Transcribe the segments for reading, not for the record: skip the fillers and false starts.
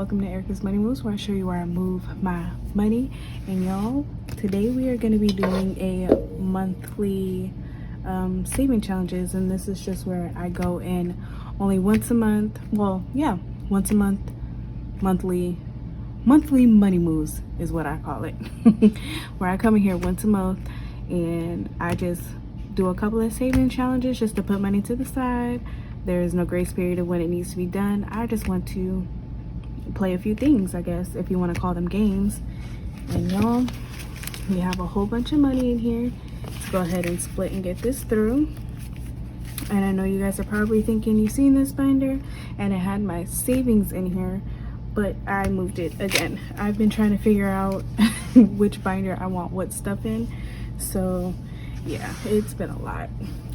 welcome to Erica's Money Moves, where I show you where I move my money. And y'all, today we are going to be doing a monthly saving challenges, and this is just where I go in only once a month. Well, yeah, once a month. Monthly money moves is what I call it. Where I come in here once a month and I just do a couple of saving challenges just to put money to the side. There is no grace period of when it needs to be done. I just want to play a few things, I guess, if you want to call them games. And y'all, we have a whole bunch of money in here. Let's go ahead and split and get this through. And I know you guys are probably thinking you've seen this binder and it had my savings in here, but I moved it again. I've been trying to figure out which binder I want what stuff in. So yeah, it's been a lot.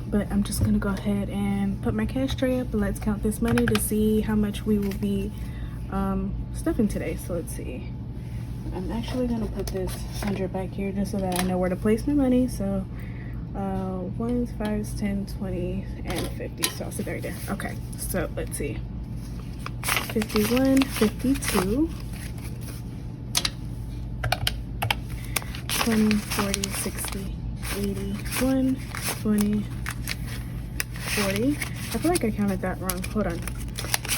But I'm just gonna go ahead and put my cash tray up and let's count this money to see how much we will be stuffing today. So let's see. I'm actually gonna put this 100 back here just so that I know where to place my money. So 1s, 5s, 10s, 20s, and 50. So I'll sit right there. Okay, so let's see. 51, 52, 20, 40, 60, 81, 20, 40. I feel like I counted that wrong. Hold on.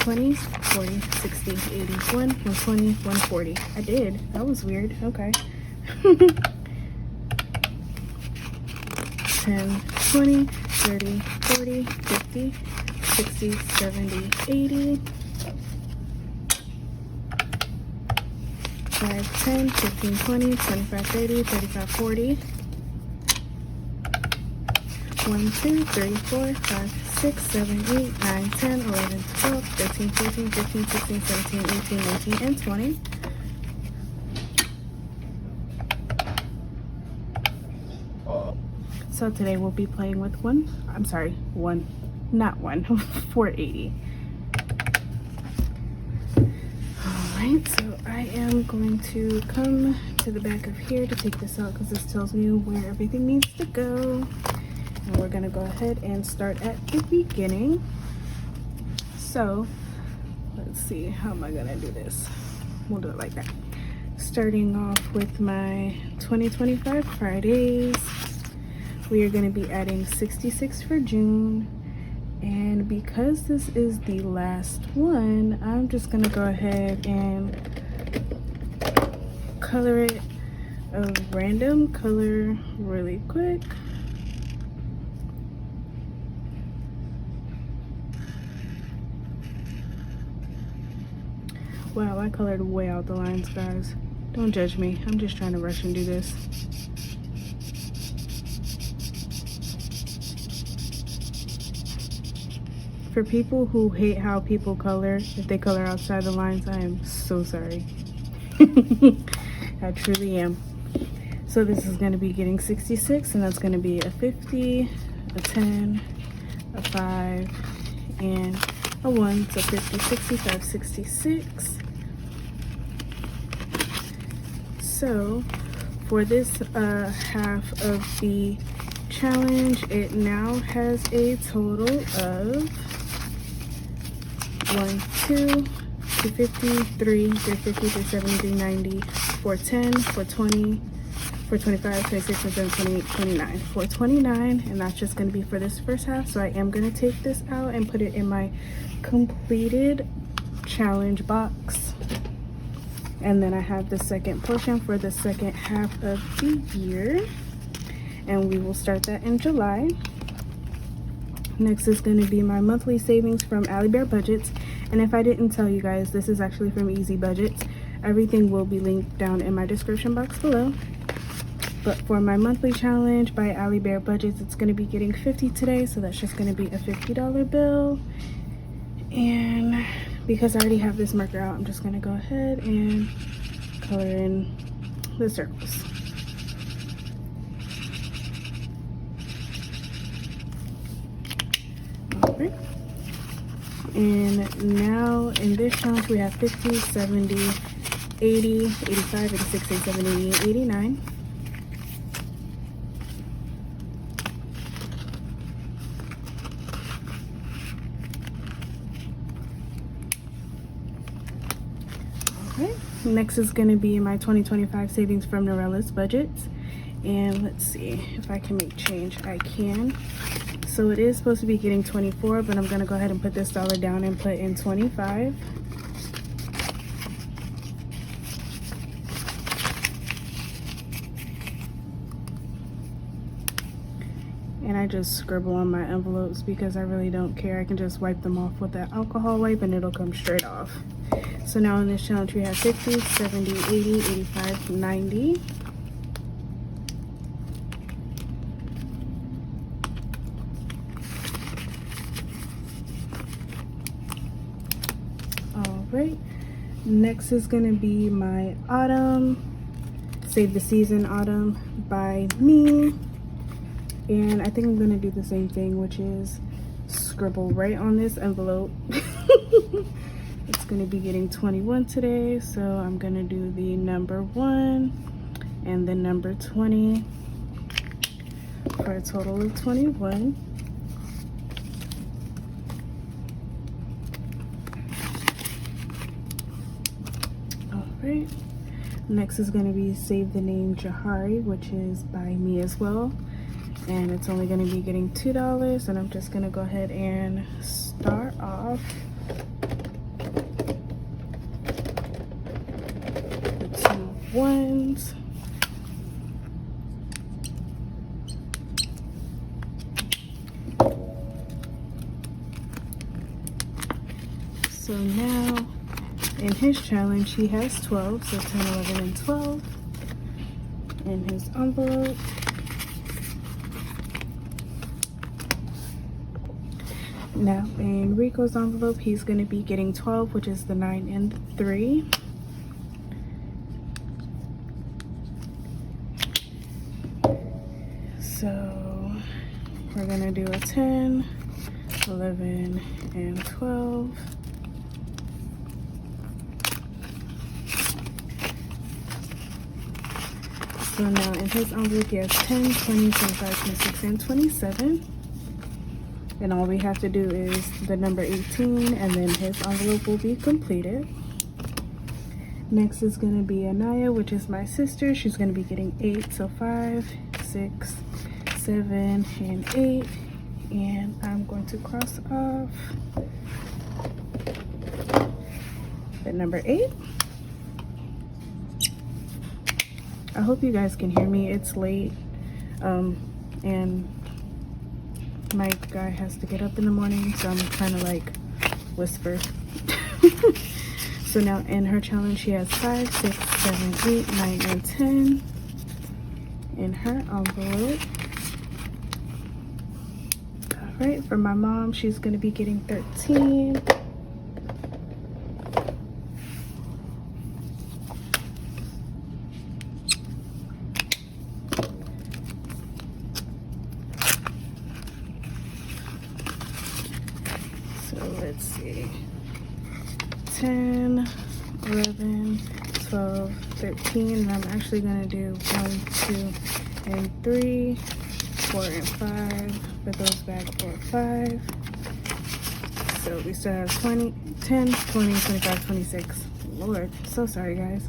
20, 40, 60, 81, 120, 140. I did. That was weird. Okay. 10, 20, 30, 40, 50, 60, 70, 80. 5, 10, 15, 20, 25, 30, 35, 40. 1, 2, 3, 4, 5, 6, 7, 8, 9, 10, 11, 12, 13, 14, 15, 16, 17, 18, 19, and 20. So today we'll be playing with 480. Alright, so I am going to come to the back of here to take this out because this tells me where everything needs to go. And we're going to go ahead and start at the beginning. So let's see, how am I going to do this? We'll do it like that. Starting off with my 2025 Fridays, we are going to be adding 66 for June. And because this is the last one, I'm just gonna go ahead and color it a random color really quick. Wow, I colored way out the lines, guys. Don't judge me. I'm just trying to rush and do this. For people who hate how people color, if they color outside the lines, I am so sorry. I truly am. So this is going to be getting 66, and that's going to be a 50, a 10, a 5, and a 1. So 50, 65, 66. So for this half of the challenge, it now has a total of 1, 2, 250, 3, 350, 370, 390, 410, 420, 425, 26, 27, 28, 29, 429, and that's just going to be for this first half. So I am going to take this out and put it in my completed challenge box. And then I have the second portion for the second half of the year, and we will start that in July. Next is going to be my monthly savings from Ali Bear Budgets. And if I didn't tell you guys, this is actually from Easy Budgets. Everything will be linked down in my description box below. But for my monthly challenge by Ali Bear Budgets, it's going to be getting 50 today. So that's just going to be a $50 bill. And because I already have this marker out, I'm just going to go ahead and color in the circles. Alright. And now in this challenge we have 50, 70, 80, 85, 86, 87, 88, 89. next is going to be my 2025 savings from Norella's budgets. And let's see if I can make change. I can. So it is supposed to be getting 24, but I'm going to go ahead and put this dollar down and put in 25. And I just scribble on my envelopes because I really don't care. I can just wipe them off with that alcohol wipe and it'll come straight off. So now in this challenge we have 50, 70, 80, 85, 90. All right, next is gonna be my autumn, Save the Season Autumn by me. And I think I'm gonna do the same thing, which is scribble right on this envelope. It's gonna be getting 21 today, so I'm gonna do the number 1 and the number 20 for a total of 21. All right, next is gonna be Save the Name Jahari, which is by me as well. And it's only going to be getting $2, and I'm just going to go ahead and start off with 2 ones. So now in his challenge he has 12, so 10, 11, and 12 in his envelope. Now in Rico's envelope, he's going to be getting 12, which is the 9 and the 3. So we're going to do a 10, 11, and 12. So now in his envelope, he has 10, 20, 25, 26, and 27. And all we have to do is the number 18, and then his envelope will be completed. Next is going to be Anaya, which is my sister. She's going to be getting 8, so 5, 6, 7, and 8. And I'm going to cross off the number 8. I hope you guys can hear me. It's late, and my guy has to get up in the morning, so I'm trying to like whisper. So now in her challenge she has 5, 6, 7, 8, 9, and 10 in her envelope. All right, for my mom, she's going to be getting 13. Let's see, 10, 11, 12, 13, and I'm actually going to do 1, 2, and 3, 4, and 5, put those back, 4, 5, so we still have 20, 10, 20, 25, 26, Lord, so sorry guys.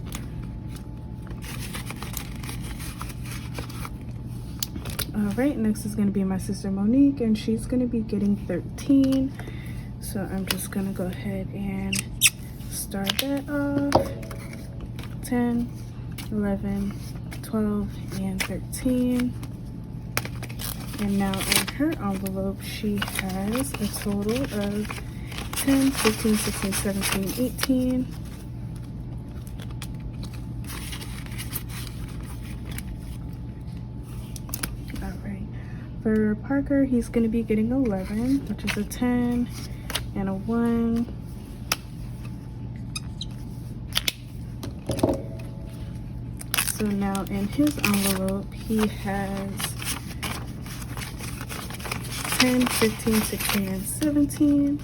All right, next is going to be my sister Monique, and she's going to be getting 13. So I'm just gonna go ahead and start that off. 10, 11, 12, and 13. And now in her envelope, she has a total of 10, 15, 16, 17, 18. All right. For Parker, he's gonna be getting 11, which is a 10. And a 1. So now in his envelope, he has 10, 15, 16, and 17.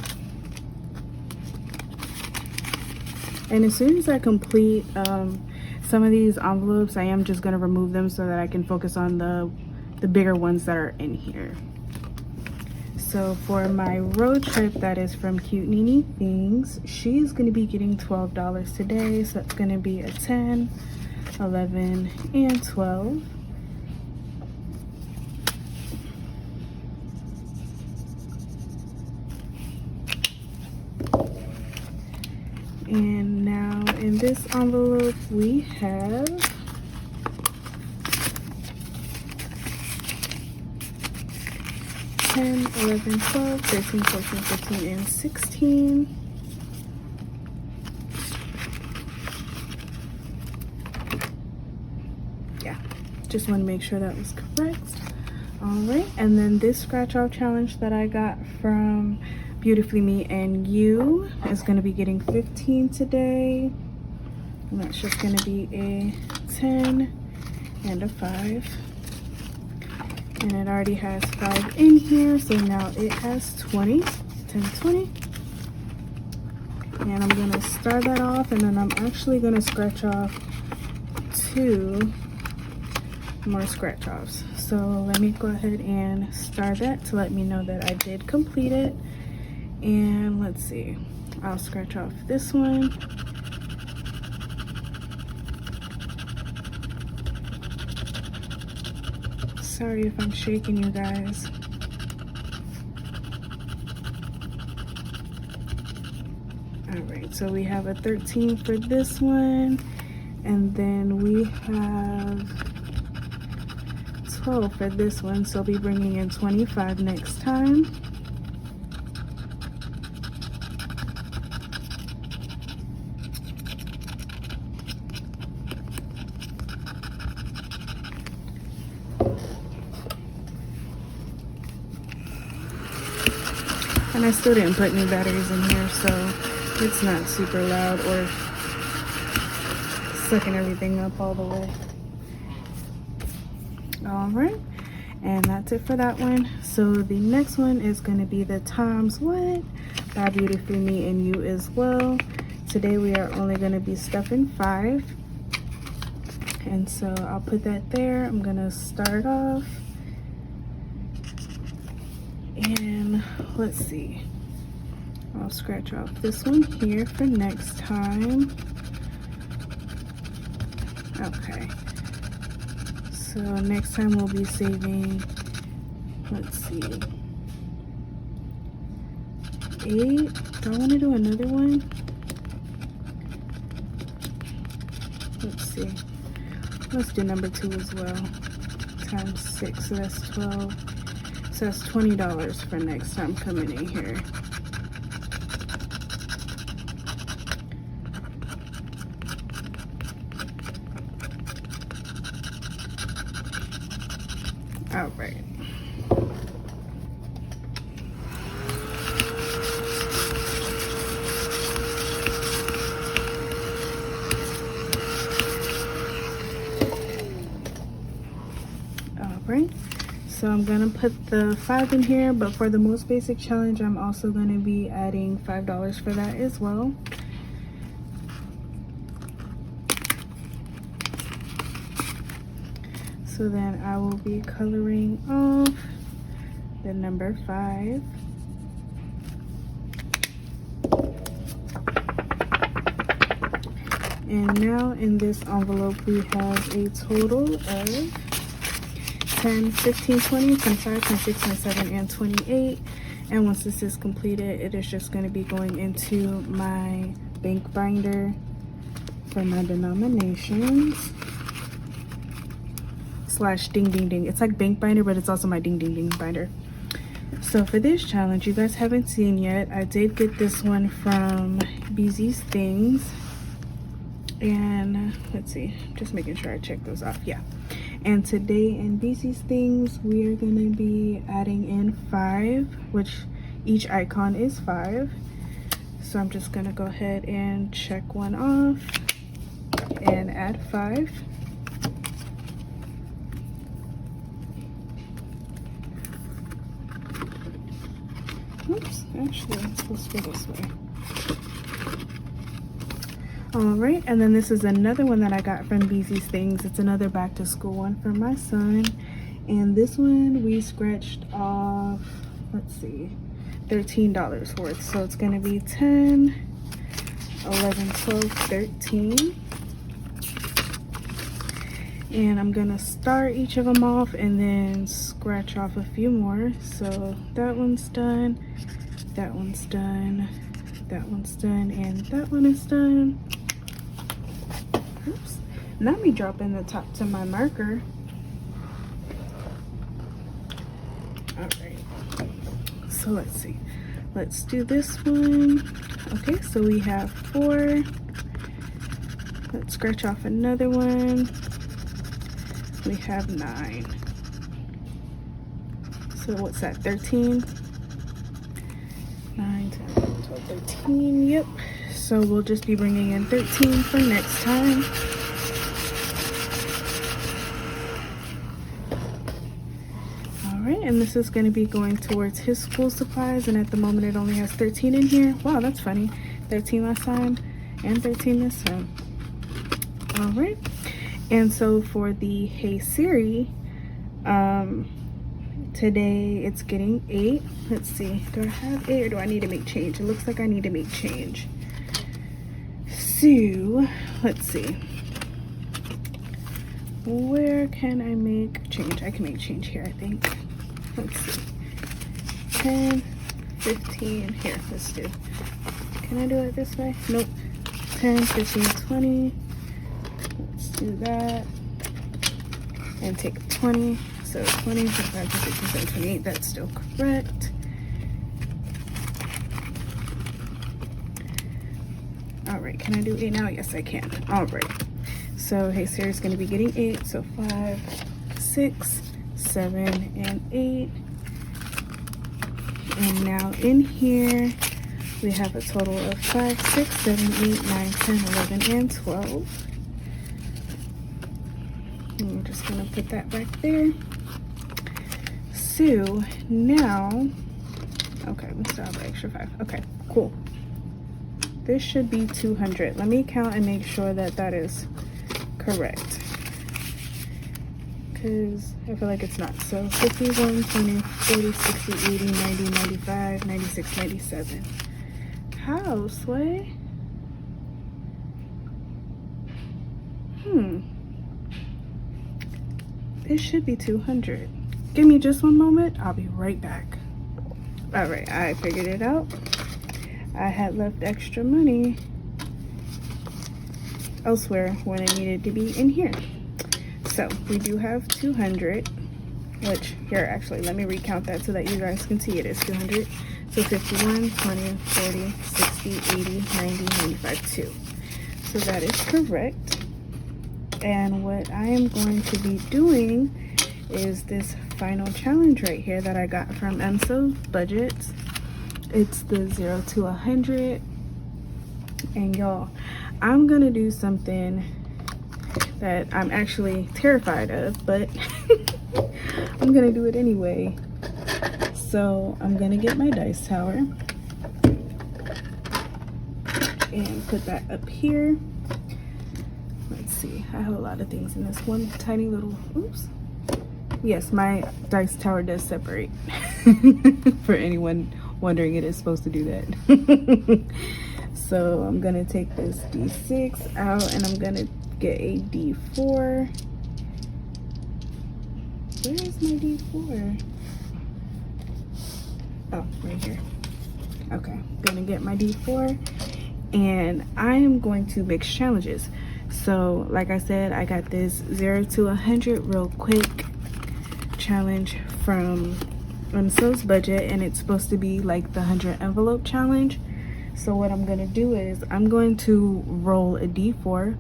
And as soon as I complete some of these envelopes, I am just going to remove them so that I can focus on the bigger ones that are in here. So for my road trip that is from Cute Nini Things, she's going to be getting $12 today. So it's going to be a 10, 11, and 12. And now in this envelope we have 10, 11, 12, 13, 14, 15, and 16. Yeah, just want to make sure that was correct. All right, and then this scratch off challenge that I got from Beautifully Me and You is going to be getting 15 today. And that's just going to be a 10 and a 5. And it already has 5 in here, so now it has 20. 10, 20. And I'm going to start that off, and then I'm actually going to scratch off 2 more scratch offs. So let me go ahead and start that to let me know that I did complete it. And let's see, I'll scratch off this one. Sorry if I'm shaking you guys. All right, so we have a 13 for this one, and then we have 12 for this one, so I'll be bringing in 25 next time. And I still didn't put new batteries in here, so it's not super loud or sucking everything up all the way. All right, and that's it for that one. So the next one is going to be the Times What by Beautifully Me and You as well. Today we are only going to be stuffing 5. And so I'll put that there. I'm going to start off. And let's see, I'll scratch off this one here for next time. Okay, so next time we'll be saving, let's see, 8. Do I want to do another one? Let's see, let's do number 2 as well, times 6, so that's 12. So that's $20 for next time coming in here. All right. All right. So I'm gonna put the 5 in here, but for the most basic challenge, I'm also gonna be adding $5 for that as well. So then I will be coloring off the number 5. And now in this envelope, we have a total of 10, 15, 20, 25, 26, 27, and 28. And once this is completed, it is just going to be going into my bank binder for my denominations / ding ding ding. It's like bank binder, but it's also my ding ding ding binder. So for this challenge, you guys haven't seen yet, I did get this one from BZ's Things. And let's see, just making sure I check those off. Yeah. And today in BZ's Things, we are going to be adding in 5, which each icon is 5. So I'm just going to go ahead and check one off and add 5. Oops, actually, it's supposed to go this way. All right, and then this is another one that I got from BZ's Things. It's another back to school one for my son. And this one we scratched off let's see, $13 worth. So it's gonna be 10, 11, 12, 13. And I'm gonna start each of them off and then scratch off a few more. So that one's done, that one's done, that one's done, and that one is done. Oops. Not me dropping the top to my marker. All right, so let's see. Let's do this one. Okay, so we have 4. Let's scratch off another one. We have 9. So what's that, 13? 9, 10, 11, 12, 13, yep. So we'll just be bringing in 13 for next time. All right, and this is gonna be going towards his school supplies, and at the moment it only has 13 in here. Wow, that's funny. 13 last time and 13 this time. All right. And so for the Hey Siri, today it's getting 8. Let's see, do I have 8 or do I need to make change? It looks like I need to make change. So let's see, where can I make change? I can make change here, I think. Let's see, 10, 15, here, let's do. Can I do it this way? Nope. 10, 15, 20. Let's do that and take 20. So 20, 25, 26, 27, 28. That's still correct. All right, can I do 8 now? Yes, I can. All right. So Hey Siri's going to be getting 8. So 5, 6, 7, and 8. And now in here we have a total of 5, 6, 7, 8, 9, 10, 11, and 12. And we're just gonna put that back there. So now, okay, we still have an extra 5. Okay, cool. This should be 200. Let me count and make sure that that is correct, because I feel like it's not. So 51, 20, 40, 60, 80, 90, 95, 96, 97. How, Sway? It should be 200. Give me just one moment. I'll be right back. All right, I figured it out. I had left extra money elsewhere when it needed to be in here. So we do have 200, which here, actually, let me recount that so that you guys can see it is 200. So 51, 20, 40, 60, 80, 90, 95, 2. So that is correct. And what I am going to be doing is this final challenge right here that I got from Emso's Budgets. It's the 0 to 100. And y'all, I'm gonna do something that I'm actually terrified of, but I'm gonna do it anyway. So I'm gonna get my dice tower and put that up here. Let's see, I have a lot of things in this one tiny little, oops. Yes, my dice tower does separate. For anyone wondering, it is supposed to do that. So I'm gonna take this D6 out and I'm gonna get a D4. Where is my D4? Oh, right here. Okay, gonna get my D4 and I am going to mix challenges. So like I said, I got this 0 to 100 real quick challenge from Emso's Budget, and it's supposed to be like the 100 envelope challenge. So what I'm gonna do is I'm going to roll a D4,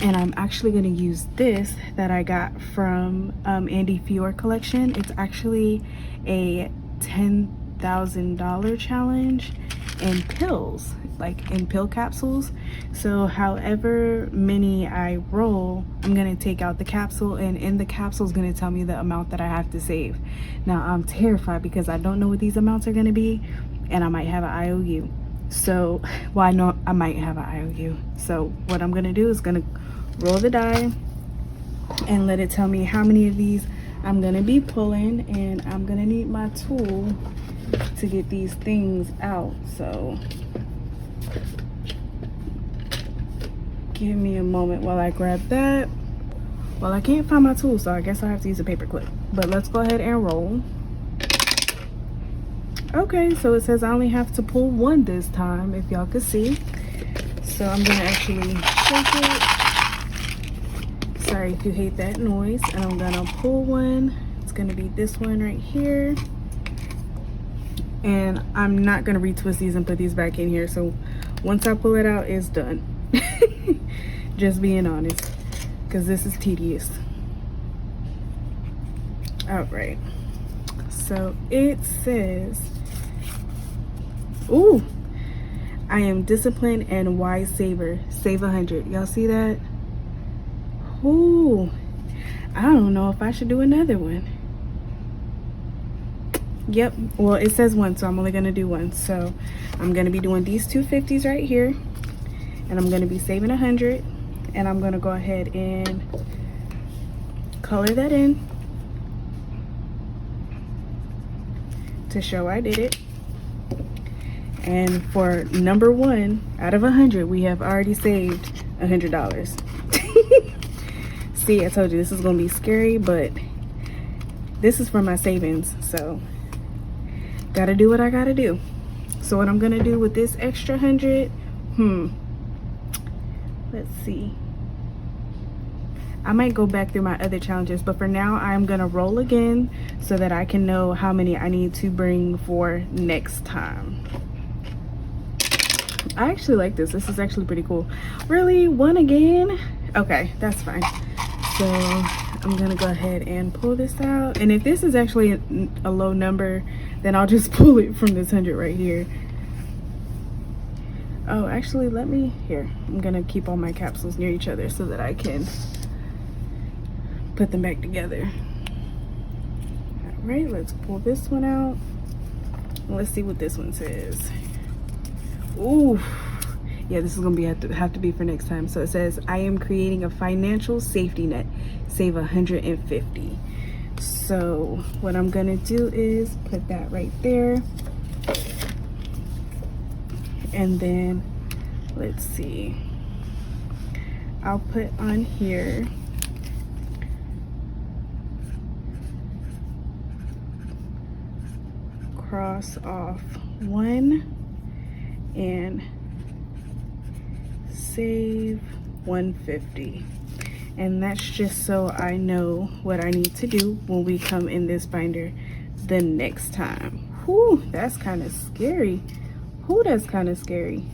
and I'm actually gonna use this that I got from Andy Fior collection. It's actually a $10,000 challenge in pills, like in pill capsules. So however many I roll, I'm gonna take out the capsule, and in the capsule is gonna tell me the amount that I have to save. Now I'm terrified because I don't know what these amounts are gonna be, and I might have an IOU. So, well, I know I might have an IOU. So what I'm gonna do is gonna roll the die and let it tell me how many of these I'm gonna be pulling, and I'm gonna need my tool to get these things out. So give me a moment while I grab that. Well, I can't find my tool, so I guess I have to use a paper clip. But let's go ahead and roll. Okay, so it says I only have to pull one this time, if y'all could see. So I'm gonna actually shake it. Sorry if you hate that noise. And I'm gonna pull one. It's gonna be this one right here. And I'm not gonna retwist these and put these back in here. So once I pull it out, it's done. Just being honest, because this is tedious. All right. So it says, ooh, I am disciplined and wise saver. Save 100. Y'all see that? Ooh, I don't know if I should do another one. Yep, well, it says one, so I'm only gonna do one. So I'm gonna be doing these 250s right here, and I'm gonna be saving 100, and I'm gonna go ahead and color that in to show I did it. And for number one out of 100, we have already saved $100. See, I told you this is gonna be scary, but this is for my savings, so gotta do what I gotta do. So what I'm gonna do with this extra 100, let's see. I might go back through my other challenges, but for now I'm gonna roll again so that I can know how many I need to bring for next time. I actually like this. This is actually pretty cool. Really? One again? Okay, that's fine. So I'm gonna go ahead and pull this out. And if this is actually a low number, then I'll just pull it from this 100 right here. Oh, actually, let me, here. I'm gonna keep all my capsules near each other so that I can put them back together. All right, let's pull this one out. Let's see what this one says. Ooh. Yeah, this is gonna have to be for next time. So it says, I am creating a financial safety net. Save 150. So what I'm gonna do is put that right there. And then, let's see. I'll put on here cross off 1 and save 150, and that's just so I know what I need to do when we come in this binder the next time. Whew, that's kind of scary. Whew, that's kind of scary.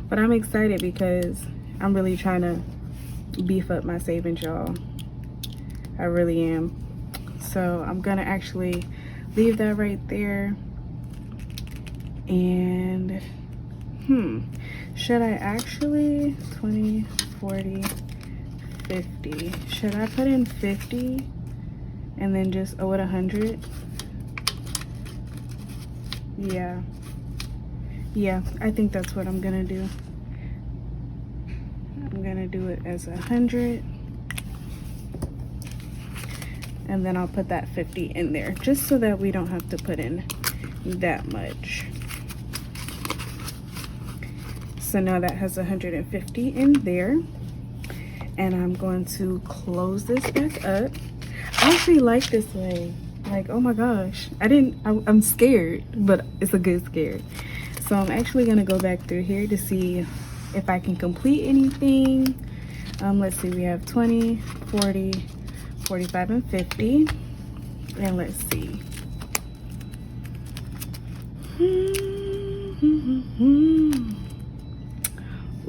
But I'm excited because I'm really trying to beef up my savings, y'all. I really am. So I'm gonna actually leave that right there. And should I actually 20, 40, 50? Should I put in 50 and then just owe it 100? Yeah, I think that's what I'm gonna do. I'm gonna do it as 100, and then I'll put that 50 in there just so that we don't have to put in that much. So now that has 150 in there, and I'm going to close this back up. I actually like this way. Like, oh my gosh, I'm scared, but it's a good scare. So I'm actually gonna go back through here to see if I can complete anything. Let's see, we have 20, 40, 45, and 50. And let's see.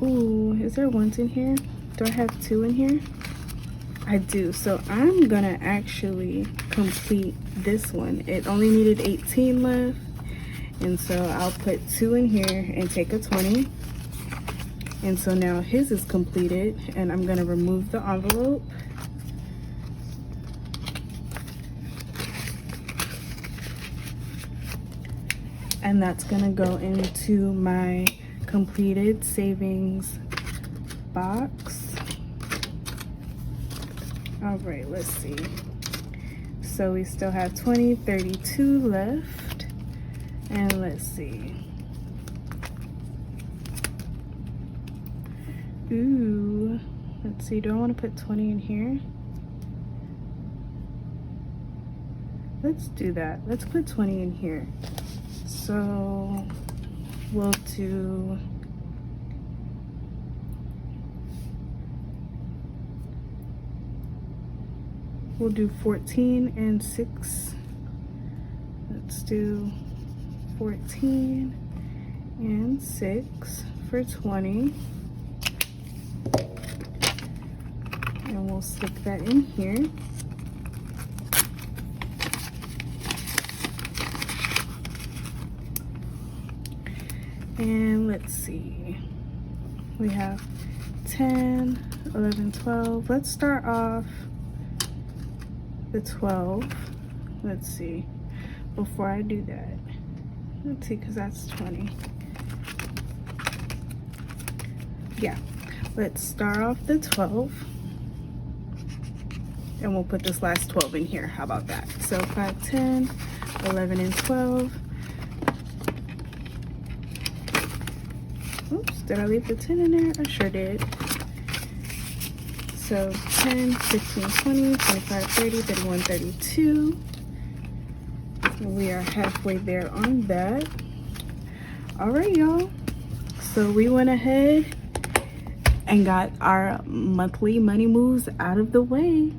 Ooh, is there ones in here? Do I have 2 in here? I do. So I'm gonna actually complete this one. It only needed 18 left, and so I'll put 2 in here and take a 20. And so now his is completed, and I'm gonna remove the envelope. And that's gonna go into my completed savings box. All right, let's see. So we still have 20, 32 left. And let's see. Ooh, let's see. Do I want to put 20 in here? Let's do that. Let's put 20 in here. So we'll do We'll do 14 and 6. Let's do 14 and 6 for 20. And we'll stick that in here. And let's see. We have 10, 11, 12. Let's start off the 12. Let's see. Before I do that, let's see, because that's 20. Yeah, let's start off the 12. And we'll put this last 12 in here. How about that? So 5, 10, 11, and 12. Oops, did I leave the 10 in there? I sure did. So 10, 15, 20, 25, 30, 31, 32. We are halfway there on that. All right, y'all. So we went ahead and got our monthly money moves out of the way.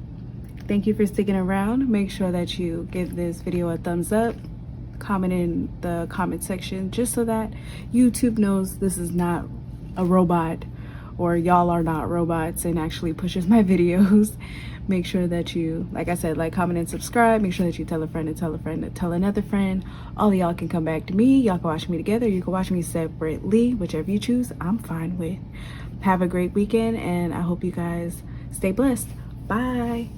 Thank you for sticking around. Make sure that you give this video a thumbs up. Comment in the comment section just so that YouTube knows this is not a robot, or y'all are not robots, and actually pushes my videos. Make sure that you, like I said, like, comment, and subscribe. Make sure that you tell a friend to tell a friend to tell another friend. All of y'all can come back to me. Y'all can watch me together. You can watch me separately. Whichever you choose, I'm fine with. Have a great weekend, and I hope you guys stay blessed. Bye.